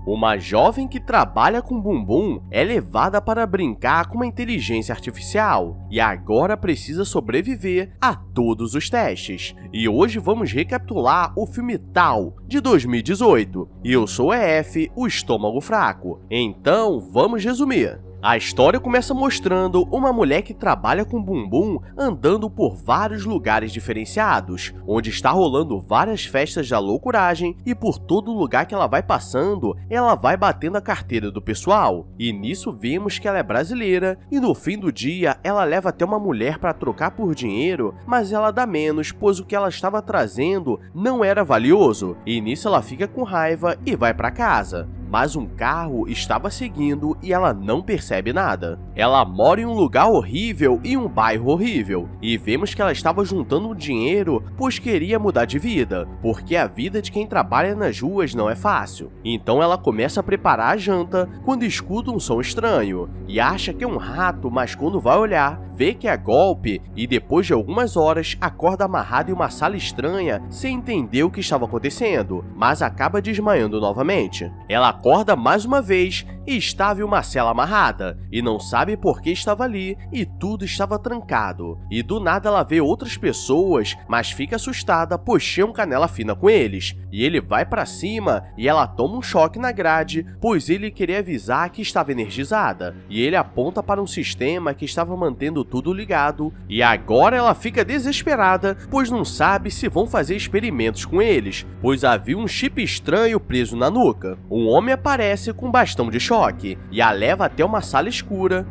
Uma jovem que trabalha com bumbum é levada para brincar com uma inteligência artificial e agora precisa sobreviver a todos os testes. E hoje vamos recapitular o filme Tal, de 2018. E eu sou EF, o estômago fraco. Então, vamos resumir. A história começa mostrando uma mulher que trabalha com bumbum andando por vários lugares diferenciados, onde está rolando várias festas da loucuragem e por todo lugar que ela vai passando, ela vai batendo a carteira do pessoal. E nisso vemos que ela é brasileira e no fim do dia ela leva até uma mulher para trocar por dinheiro, mas ela dá menos, pois o que ela estava trazendo não era valioso. E nisso ela fica com raiva e vai para casa. Mas um carro estava seguindo e ela não percebe nada. Ela mora em um lugar horrível e um bairro horrível, e vemos que ela estava juntando dinheiro pois queria mudar de vida, porque a vida de quem trabalha nas ruas não é fácil. Então ela começa a preparar a janta quando escuta um som estranho, e acha que é um rato, mas quando vai olhar, vê que é golpe, e depois de algumas horas acorda amarrada em uma sala estranha sem entender o que estava acontecendo, mas acaba desmaiando novamente. Ela acorda mais uma vez e estava em uma cela amarrada, e não sabe por que estava ali, e tudo estava trancado. E do nada ela vê outras pessoas, mas fica assustada pois tinha um canela fina com eles, e ele vai pra cima e ela toma um choque na grade, pois ele queria avisar que estava energizada, e ele aponta para um sistema que estava mantendo tudo ligado, e agora ela fica desesperada, pois não sabe se vão fazer experimentos com eles, pois havia um chip estranho preso na nuca. Um homem aparece com um bastão de choque e a leva até uma sala escura.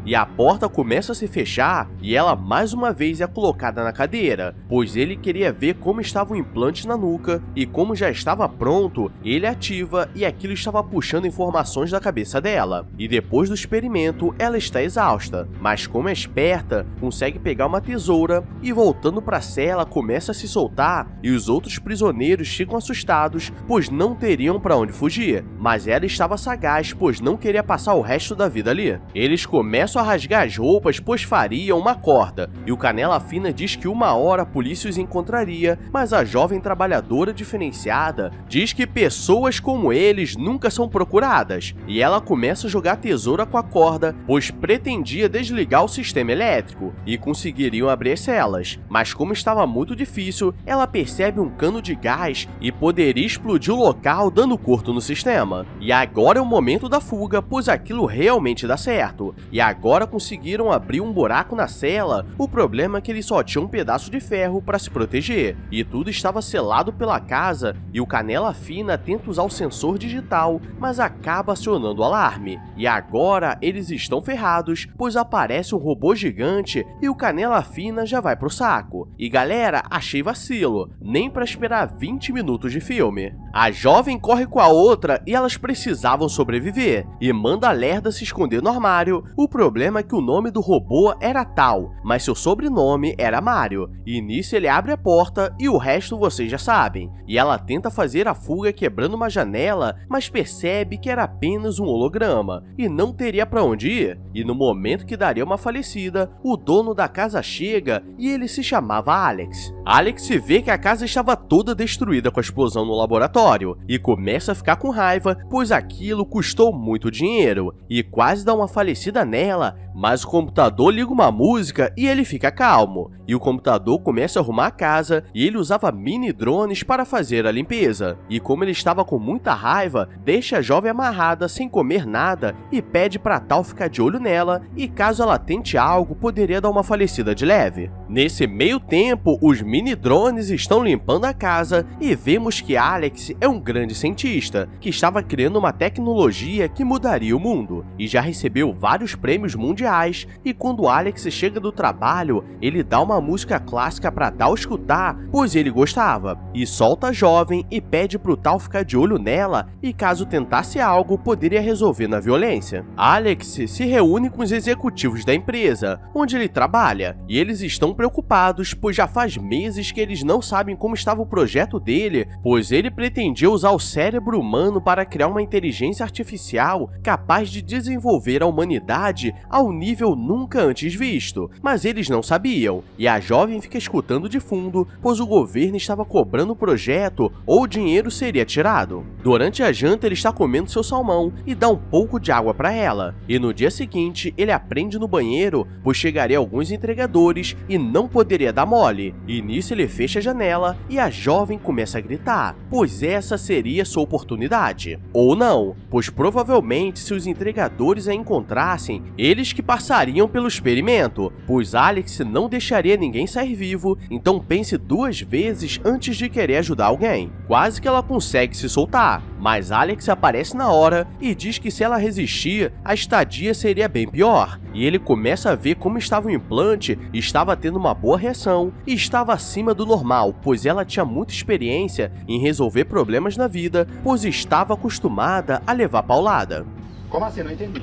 E a porta começa a se fechar e ela mais uma vez é colocada na cadeira, pois ele queria ver como estava o implante na nuca e como já estava pronto, ele ativa e aquilo estava puxando informações da cabeça dela. E depois do experimento, ela está exausta, mas como é esperta, consegue pegar uma tesoura e voltando para a cela começa a se soltar e os outros prisioneiros ficam assustados, pois não teriam para onde fugir, mas ela estava sagaz, pois não queria passar o resto da vida ali. Eles começam a rasgar as roupas, pois fariam uma corda, e o Canela Fina diz que uma hora a polícia os encontraria, mas a jovem trabalhadora diferenciada diz que pessoas como eles nunca são procuradas, e ela começa a jogar a tesoura com a corda, pois pretendia desligar o sistema elétrico, e conseguiriam abrir as celas, mas como estava muito difícil, ela percebe um cano de gás e poderia explodir o local dando curto no sistema. E agora é o momento da fuga, pois aquilo realmente dá certo, e agora conseguiram abrir um buraco na cela. O problema é que eles só tinham um pedaço de ferro para se proteger, e tudo estava selado pela casa, e o Canela Fina tenta usar o sensor digital, mas acaba acionando o alarme, e agora eles estão ferrados, pois aparece um robô gigante e o Canela Fina já vai pro saco. E galera, achei vacilo, nem para esperar 20 minutos de filme. A jovem corre com a outra e elas precisavam sobreviver, e manda a Lerda se esconder no armário. O problema é que o nome do robô era Tal, mas seu sobrenome era Mario, e nisso ele abre a porta e o resto vocês já sabem. E ela tenta fazer a fuga quebrando uma janela, mas percebe que era apenas um holograma, e não teria pra onde ir. E no momento que daria uma falecida, o dono da casa chega e ele se chamava Alex. Alex vê que a casa estava toda destruída com a explosão no laboratório, e começa a ficar com raiva, pois aquilo custou muito dinheiro, e quase dá uma falecida nela, mas o computador liga uma música e ele fica calmo, e o computador começa a arrumar a casa, e ele usava mini drones para fazer a limpeza, e como ele estava com muita raiva, deixa a jovem amarrada sem comer nada e pede para Tal ficar de olho nela, e caso ela tente algo, poderia dar uma falecida de leve. Nesse meio tempo, os mini drones estão limpando a casa e vemos que Alex é um grande cientista, que estava criando uma tecnologia que mudaria o mundo, e já recebeu vários prêmios mundiais, e quando Alex chega do trabalho, ele dá uma música clássica para Tal escutar, pois ele gostava, e solta a jovem e pede pro Tal ficar de olho nela, e caso tentasse algo, poderia resolver na violência. Alex se reúne com os executivos da empresa, onde ele trabalha, e eles estão preocupados, pois já faz meses que eles não sabem como estava o projeto dele, pois ele pretendia usar o cérebro humano para criar uma inteligência artificial capaz de desenvolver a humanidade ao nível nunca antes visto, mas eles não sabiam, e a jovem fica escutando de fundo, pois o governo estava cobrando o projeto ou o dinheiro seria tirado. Durante a janta ele está comendo seu salmão e dá um pouco de água para ela, e no dia seguinte ele aprende no banheiro, pois chegaria alguns entregadores e não poderia dar mole, e nisso ele fecha a janela e a jovem começa a gritar, pois essa seria sua oportunidade. Ou não, pois provavelmente se os entregadores a encontrassem, eles que passariam pelo experimento, pois Alex não deixaria ninguém sair vivo, então pense 2 vezes antes de querer ajudar alguém. Quase que ela consegue se soltar, mas Alex aparece na hora e diz que se ela resistir, a estadia seria bem pior, e ele começa a ver como estava o implante, estava tendo uma boa reação e estava acima do normal, pois ela tinha muita experiência em resolver problemas na vida, pois estava acostumada a levar paulada. Como assim? Não entendi.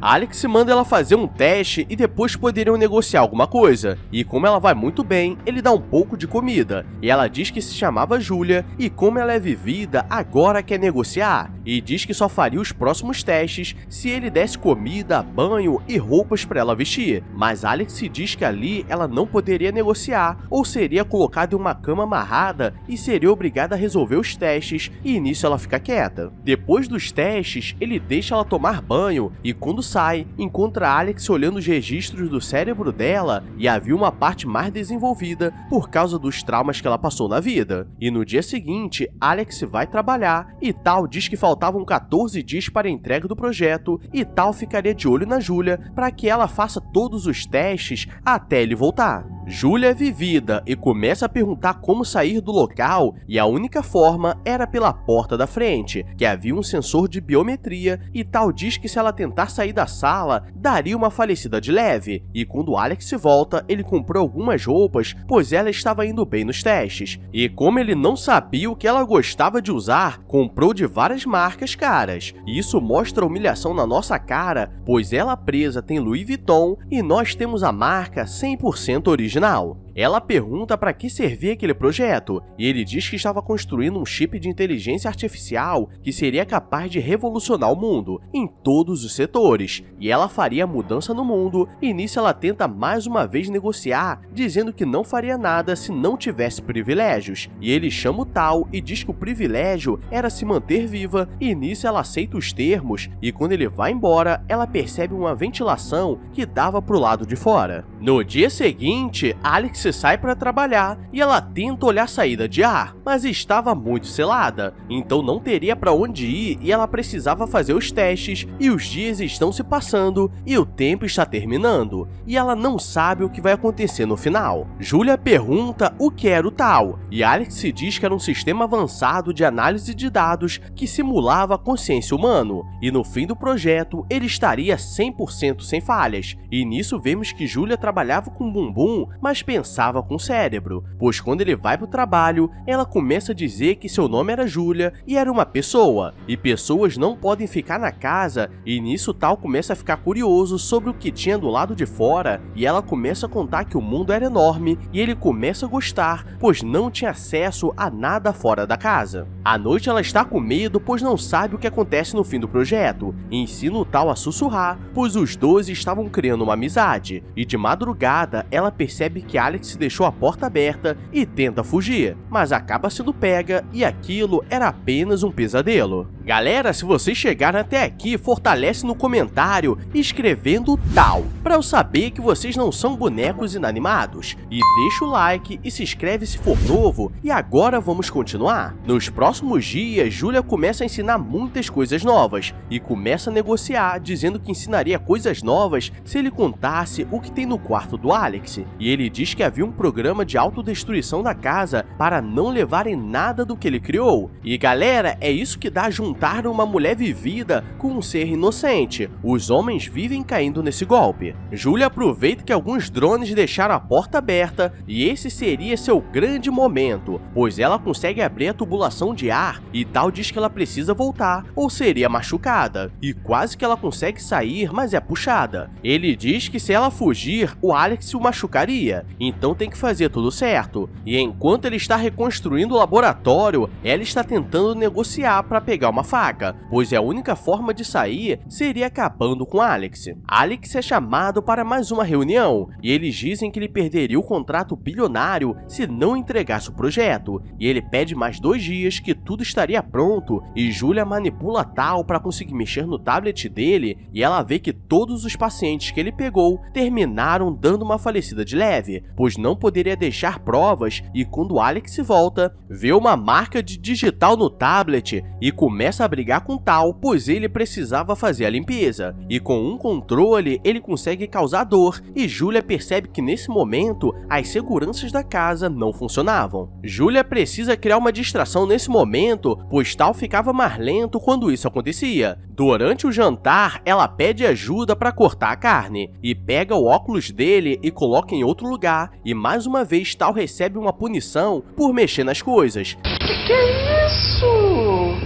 Alex manda ela fazer um teste e depois poderiam negociar alguma coisa, e como ela vai muito bem, ele dá um pouco de comida, e ela diz que se chamava Julia, e como ela é vivida, agora quer negociar, e diz que só faria os próximos testes se ele desse comida, banho e roupas para ela vestir, mas Alex diz que ali ela não poderia negociar, ou seria colocada em uma cama amarrada e seria obrigada a resolver os testes, e nisso ela fica quieta. Depois dos testes, ele deixa ela tomar banho, e quando sai, encontra Alex olhando os registros do cérebro dela e havia uma parte mais desenvolvida por causa dos traumas que ela passou na vida. E no dia seguinte, Alex vai trabalhar e Tal diz que faltavam 14 dias para a entrega do projeto e Tal ficaria de olho na Julia para que ela faça todos os testes até ele voltar. Julia é vivida e começa a perguntar como sair do local e a única forma era pela porta da frente, que havia um sensor de biometria e Tal diz que se ela tentar sair da sala, daria uma falecida de leve, e quando Alex volta, ele comprou algumas roupas, pois ela estava indo bem nos testes, e como ele não sabia o que ela gostava de usar, comprou de várias marcas caras, e isso mostra a humilhação na nossa cara, pois ela presa tem Louis Vuitton e nós temos a marca 100% original. Ela pergunta para que servia aquele projeto, e ele diz que estava construindo um chip de inteligência artificial que seria capaz de revolucionar o mundo, em todos os setores, e ela faria a mudança no mundo, e nisso ela tenta mais uma vez negociar, dizendo que não faria nada se não tivesse privilégios, e ele chama o Tal e diz que o privilégio era se manter viva, e nisso ela aceita os termos, e quando ele vai embora, ela percebe uma ventilação que dava para o lado de fora. No dia seguinte, Alex sai para trabalhar e ela tenta olhar a saída de ar, mas estava muito selada, então não teria para onde ir e ela precisava fazer os testes e os dias estão se passando e o tempo está terminando e ela não sabe o que vai acontecer no final. Julia pergunta o que era o Tal e Alex diz que era um sistema avançado de análise de dados que simulava a consciência humana e no fim do projeto ele estaria 100% sem falhas e nisso vemos que Julia trabalhava com bumbum, mas pensava com o cérebro, pois quando ele vai para o trabalho, ela começa a dizer que seu nome era Julia e era uma pessoa, e pessoas não podem ficar na casa, e nisso Tal começa a ficar curioso sobre o que tinha do lado de fora, e ela começa a contar que o mundo era enorme, e ele começa a gostar, pois não tinha acesso a nada fora da casa. À noite ela está com medo, pois não sabe o que acontece no fim do projeto, e ensina o Tal a sussurrar, pois os dois estavam criando uma amizade, e de madrugada ela percebe que Alex deixou a porta aberta e tenta fugir, mas acaba sendo pega e aquilo era apenas um pesadelo. Galera, se vocês chegaram até aqui, fortalece no comentário escrevendo Tal, para eu saber que vocês não são bonecos inanimados, e deixa o like e se inscreve se for novo, e agora vamos continuar. Nos próximos dias, Julia começa a ensinar muitas coisas novas, e começa a negociar, dizendo que ensinaria coisas novas se ele contasse o que tem no quarto do Alex, e ele diz que havia um programa de autodestruição da casa para não levarem nada do que ele criou. E galera, é isso que dá juntar uma mulher vivida com um ser inocente. Os homens vivem caindo nesse golpe. Julia aproveita que alguns drones deixaram a porta aberta e esse seria seu grande momento, pois ela consegue abrir a tubulação de ar e Tal diz que ela precisa voltar ou seria machucada. E quase que ela consegue sair, mas é puxada. Ele diz que se ela fugir, o Alex o machucaria. Então então tem que fazer tudo certo. E enquanto ele está reconstruindo o laboratório, ela está tentando negociar para pegar uma faca, pois a única forma de sair seria acabando com Alex. Alex é chamado para mais uma reunião, e eles dizem que ele perderia o contrato bilionário se não entregasse o projeto, e ele pede mais 2 dias que tudo estaria pronto, e Julia manipula Tal para conseguir mexer no tablet dele, e ela vê que todos os pacientes que ele pegou terminaram dando uma falecida de leve, pois não poderia deixar provas, e quando Alex volta, vê uma marca de digital no tablet e começa a brigar com Tal, pois ele precisava fazer a limpeza, e com um controle ele consegue causar dor, e Julia percebe que nesse momento as seguranças da casa não funcionavam. Julia precisa criar uma distração nesse momento, pois Tal ficava mais lento quando isso acontecia. Durante o jantar, ela pede ajuda para cortar a carne, e pega o óculos dele e coloca em outro lugar, e mais uma vez Tal recebe uma punição por mexer nas coisas. Que é isso?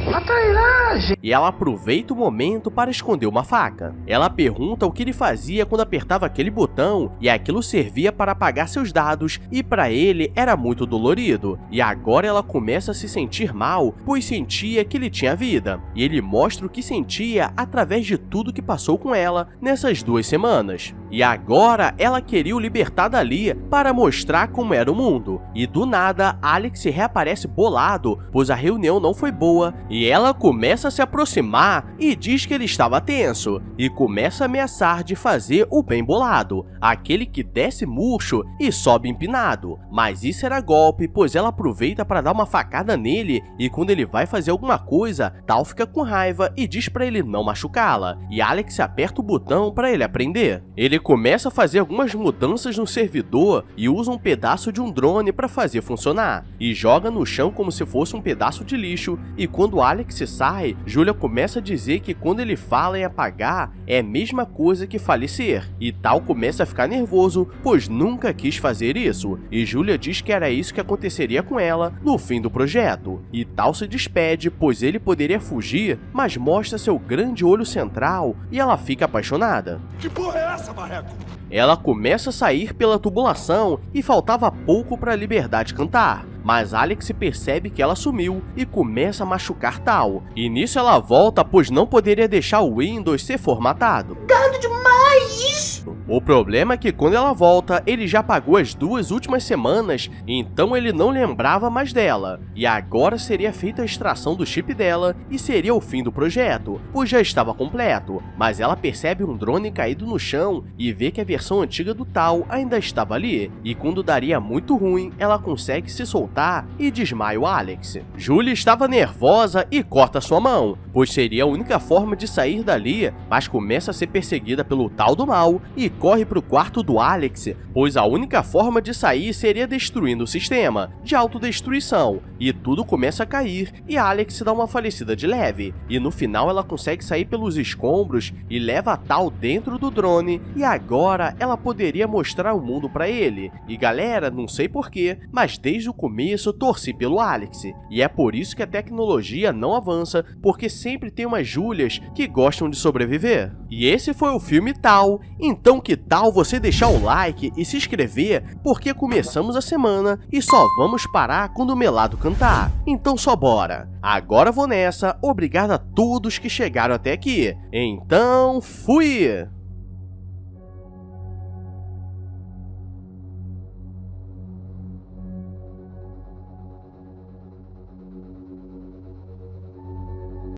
Uma trairagem! E ela aproveita o momento para esconder uma faca. Ela pergunta o que ele fazia quando apertava aquele botão, e aquilo servia para apagar seus dados, e para ele era muito dolorido. E agora ela começa a se sentir mal, pois sentia que ele tinha vida. E ele mostra o que sentia através de tudo que passou com ela nessas 2 semanas. E agora ela queria o libertar dali para mostrar como era o mundo. E do nada, Alex reaparece bolado, pois a reunião não foi boa, e ela começa a se aproximar e diz que ele estava tenso, e começa a ameaçar de fazer o bem bolado, aquele que desce murcho e sobe empinado. Mas isso era golpe, pois ela aproveita para dar uma facada nele, e quando ele vai fazer alguma coisa, Tal fica com raiva e diz para ele não machucá-la, e Alex aperta o botão para ele aprender. Ele começa a fazer algumas mudanças no servidor e usa um pedaço de um drone para fazer funcionar, e joga no chão como se fosse um pedaço de lixo, e quando Alex sai, Julia começa a dizer que quando ele fala em apagar, é a mesma coisa que falecer, e Tal começa a ficar nervoso, pois nunca quis fazer isso, e Julia diz que era isso que aconteceria com ela no fim do projeto, e Tal se despede, pois ele poderia fugir, mas mostra seu grande olho central, e ela fica apaixonada. Que porra é essa, Marreco? Ela começa a sair pela tubulação e faltava pouco para a Liberdade cantar, mas Alex percebe que ela sumiu e começa a machucar Tal, e nisso ela volta, pois não poderia deixar o Windows ser formatado. Gado demais! O problema é que quando ela volta, ele já pagou as 2 últimas semanas, então ele não lembrava mais dela, e agora seria feita a extração do chip dela e seria o fim do projeto, pois já estava completo, mas ela percebe um drone caído no chão e vê que a versão antiga do Tal ainda estava ali, e quando daria muito ruim, ela consegue se soltar e desmaia o Alex. Julia estava nervosa e corta sua mão, pois seria a única forma de sair dali, mas começa a ser perseguida pelo Tal do Mal e corre para o quarto do Alex, pois a única forma de sair seria destruindo o sistema de autodestruição, e tudo começa a cair e Alex dá uma falecida de leve, e no final ela consegue sair pelos escombros e leva a Tal dentro do drone, e agora ela poderia mostrar o mundo para ele. E galera, não sei porquê, mas desde o começo torci pelo Alex, e é por isso que a tecnologia não avança, porque sempre tem umas Julias que gostam de sobreviver. E esse foi o filme Tal. Então que tal você deixar o like e se inscrever, porque começamos a semana e só vamos parar quando o melado cantar. Então só bora! Agora vou nessa, obrigado a todos que chegaram até aqui. Então, fui!